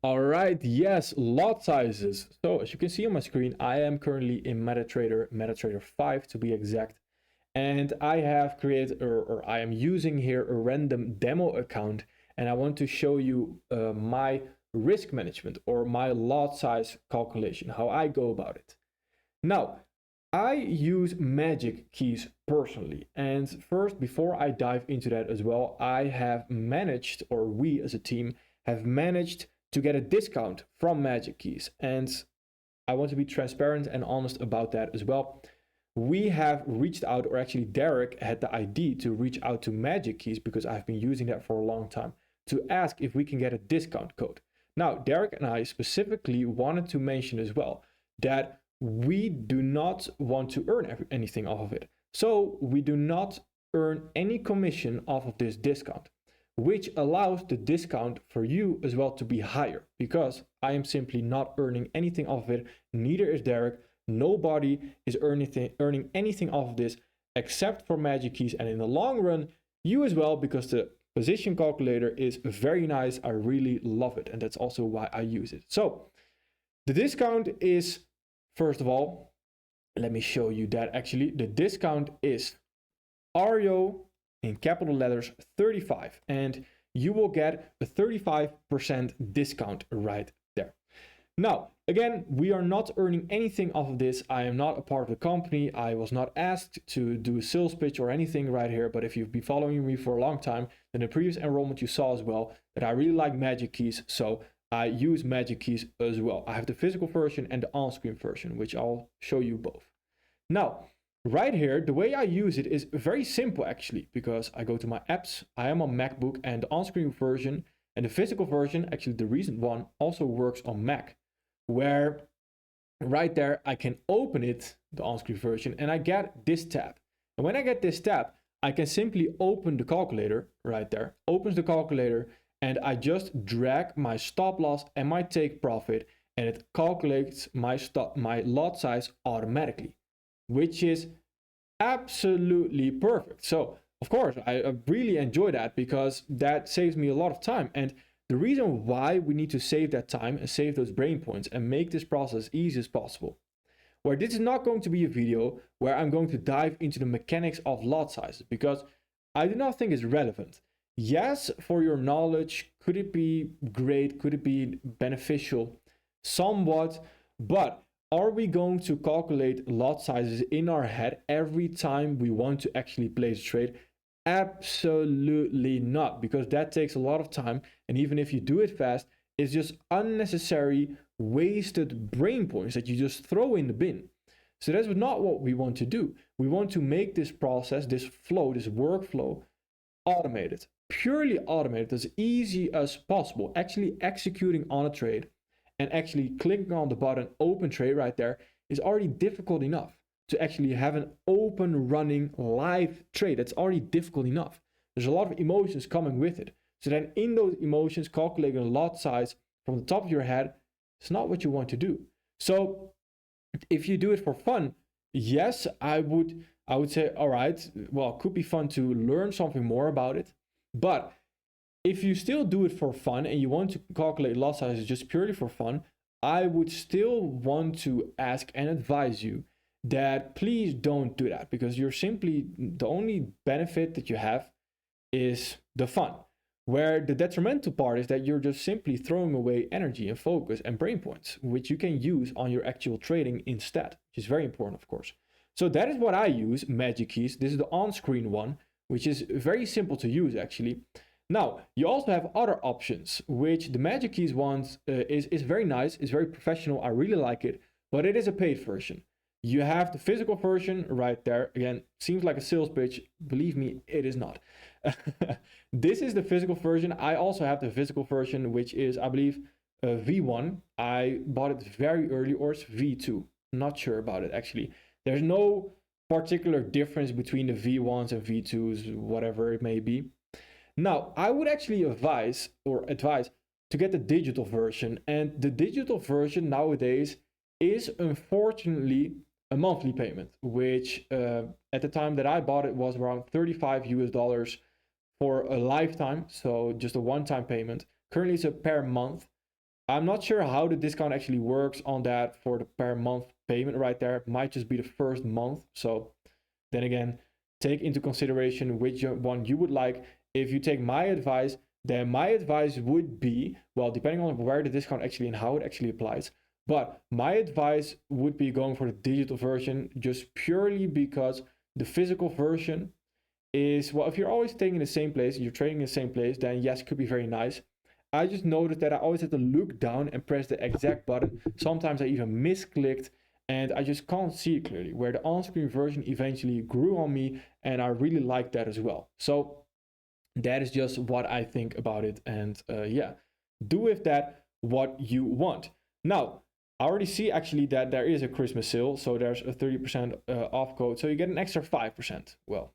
All right, yes, lot sizes. So as you can see on my screen, I am currently in MetaTrader 5 to be exact. And I have created, or I am using here a random demo account, and I want to show you my risk management or my lot size calculation, how I go about it. Now, I use Magic Keys personally. And first, before I dive into that as well, I have managed, or we as a team have managed to get a discount from Magic Keys. And I want to be transparent and honest about that as well. We have reached out, or actually Derek had the idea to reach out to Magic Keys because I've been using that for a long time, to ask if we can get a discount code. Now, Derek and I specifically wanted to mention as well that we do not want to earn anything off of it. So we do not earn any commission off of this discount, which allows the discount for you as well to be higher, because I am simply not earning anything off of it. Neither is Derek. Nobody is earning anything off of this except for Magic Keys, and in the long run, you as well, because the position calculator is very nice. I really love it, and that's also why I use it. So the discount is, first of all, let me show you that actually the discount is RYO in capital letters 35, and you will get a 35% discount right there. Now, again, we are not earning anything off of this. I am not a part of the company. I was not asked to do a sales pitch or anything right here, but if you've been following me for a long time, then the previous enrollment you saw as well that I really like Magic Keys, so I use Magic Keys as well. I have the physical version and the on-screen version, which I'll show you both. Now, right here, the way I use it is very simple actually, because I go to my apps, I am on MacBook, and the on-screen version and the physical version, actually the recent one, also works on Mac, where right there I can open it, the on-screen version, and I get this tab. And when I get this tab, I can simply open the calculator right there, opens the calculator, and I just drag my stop loss and my take profit, and it calculates my lot size automatically, which is absolutely perfect. So of course I really enjoy that, because that saves me a lot of time. And the reason why we need to save that time and save those brain points and make this process as easy as possible, where this is not going to be a video where I'm going to dive into the mechanics of lot sizes, because I do not think it's relevant. Yes, for your knowledge, could it be great? Could it be beneficial? Somewhat, but are we going to calculate lot sizes in our head every time we want to actually place a trade? Absolutely not, because that takes a lot of time, and even if you do it fast, it's just unnecessary wasted brain points that you just throw in the bin. So that's not what we want to do. We want to make this process, this flow, this workflow automated, purely automated, as easy as possible. Actually executing on a trade and actually clicking on the button open trade right there is already difficult enough. To actually have an open running live trade, that's already difficult enough. There's a lot of emotions coming with it. So then in those emotions, calculating a lot size from the top of your head, it's not what you want to do. So if you do it for fun, yes, I would say, all right, well, it could be fun to learn something more about it. But if you still do it for fun and you want to calculate lot sizes just purely for fun, I would still want to ask and advise you that please don't do that, because you're simply, the only benefit that you have is the fun, where the detrimental part is that you're just simply throwing away energy and focus and brain points, which you can use on your actual trading instead, which is very important, of course. So that is what I use, Magic Keys. This is the on-screen one, which is very simple to use actually. Now, you also have other options, which the Magic Keys one is very nice, it's very professional, I really like it, but it is a paid version. You have the physical version right there. Again, seems like a sales pitch. Believe me, it is not. This is the physical version. I also have the physical version, which is, I believe, V1. I bought it very early, or it's V2. Not sure about it, actually. There's no particular difference between the V1s and V2s, whatever it may be. Now, I would actually advise to get the digital version. And the digital version nowadays is unfortunately a monthly payment, which at the time that I bought it was around $35 for a lifetime. So just a one-time payment. Currently it's a per month. I'm not sure how the discount actually works on that for the per month payment right there. It might just be the first month. So then again, take into consideration which one you would like. If you take my advice, then my advice would be, well, depending on where the discount actually and how it actually applies, but my advice would be going for the digital version just purely because the physical version is, well, if you're always staying in the same place, you're trading in the same place, then yes, it could be very nice. I just noticed that I always had to look down and press the exact button. Sometimes I even misclicked and I just can't see it clearly, where the on-screen version eventually grew on me, and I really like that as well. So that is just what I think about it, and yeah, do with that what you want. Now, I already see actually that there is a Christmas sale, so there's a 30% off code, so you get an extra 5%. Well,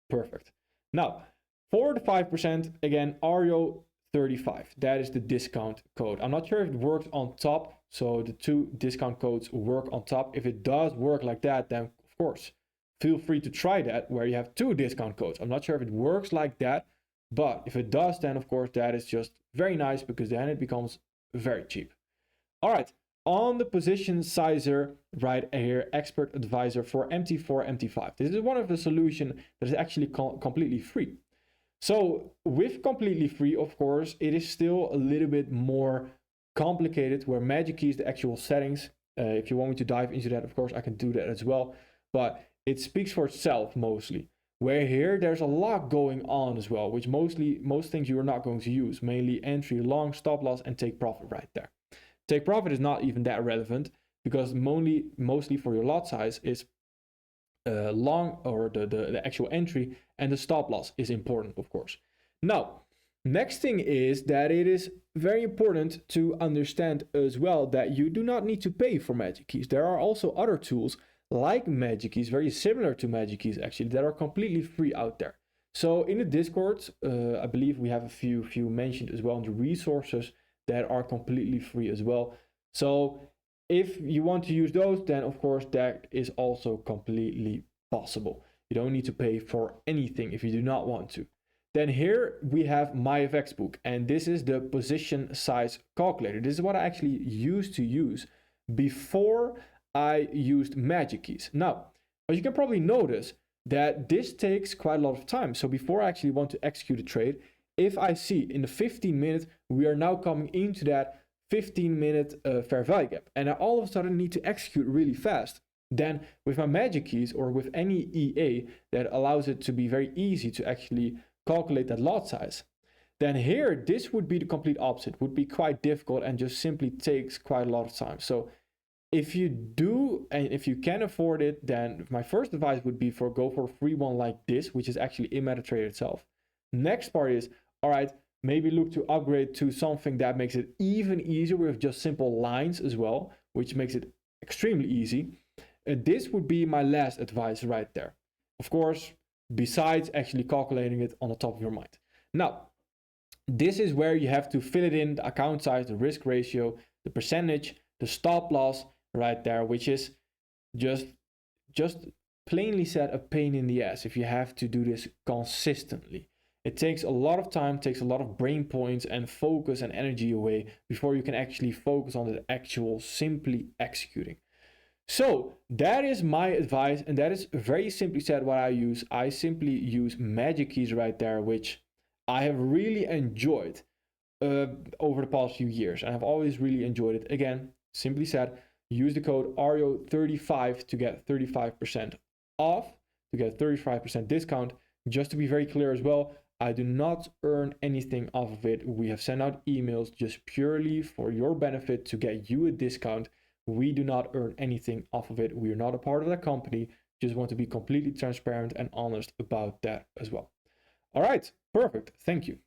perfect. Now, for the 5%, again, Ario35, that is the discount code. I'm not sure if it works on top, so the two discount codes work on top. If it does work like that, then of course, feel free to try that where you have two discount codes. I'm not sure if it works like that, but if it does, then of course that is just very nice, because then it becomes very cheap. All right, on the position sizer right here, expert advisor for MT4, MT5. This is one of the solutions that is actually completely free. So with completely free, of course, it is still a little bit more complicated, where Magic Key is the actual settings. If you want me to dive into that, of course, I can do that as well. But it speaks for itself mostly. Where here, there's a lot going on as well, which most things you are not going to use. Mainly entry, long, stop loss, and take profit right there. Take profit is not even that relevant, because mostly for your lot size is long, or the actual entry, and the stop loss is important, of course. Now, next thing is that it is very important to understand as well that you do not need to pay for Magic Keys. There are also other tools like Magic Keys, very similar to Magic Keys actually, that are completely free out there. So in the Discord, I believe we have a few mentioned as well in the resources that are completely free as well. So if you want to use those, then of course that is also completely possible. You don't need to pay for anything if you do not want to. Then here we have MyFXBook, and this is the position size calculator. This is what I actually used to use before I used Magic Keys. Now, as you can probably notice that this takes quite a lot of time. So before I actually want to execute a trade, if I see in the 15 minutes, we are now coming into that 15-minute fair value gap, and I all of a sudden need to execute really fast. Then with my Magic Keys, or with any EA that allows it to be very easy to actually calculate that lot size, then here this would be the complete opposite, would be quite difficult and just simply takes quite a lot of time. So if you do, and if you can afford it, then my first advice would be go for a free one like this, which is actually in MetaTrader itself. Next part is, all right, maybe look to upgrade to something that makes it even easier with just simple lines as well, which makes it extremely easy. This would be my last advice right there. Of course, besides actually calculating it on the top of your mind. Now, this is where you have to fill it in, the account size, the risk ratio, the percentage, the stop loss right there, which is just plainly said a pain in the ass if you have to do this consistently. It takes a lot of time, takes a lot of brain points and focus and energy away before you can actually focus on the actual simply executing. So that is my advice, and that is very simply said what I use. I simply use Magic Keys right there, which I have really enjoyed over the past few years, and I've always really enjoyed it. Again, simply said, use the code ARIO35 to get 35% off, to get a 35% discount. Just to be very clear as well, I do not earn anything off of it. We have sent out emails just purely for your benefit to get you a discount. We do not earn anything off of it. We are not a part of that company. Just want to be completely transparent and honest about that as well. All right, perfect. Thank you.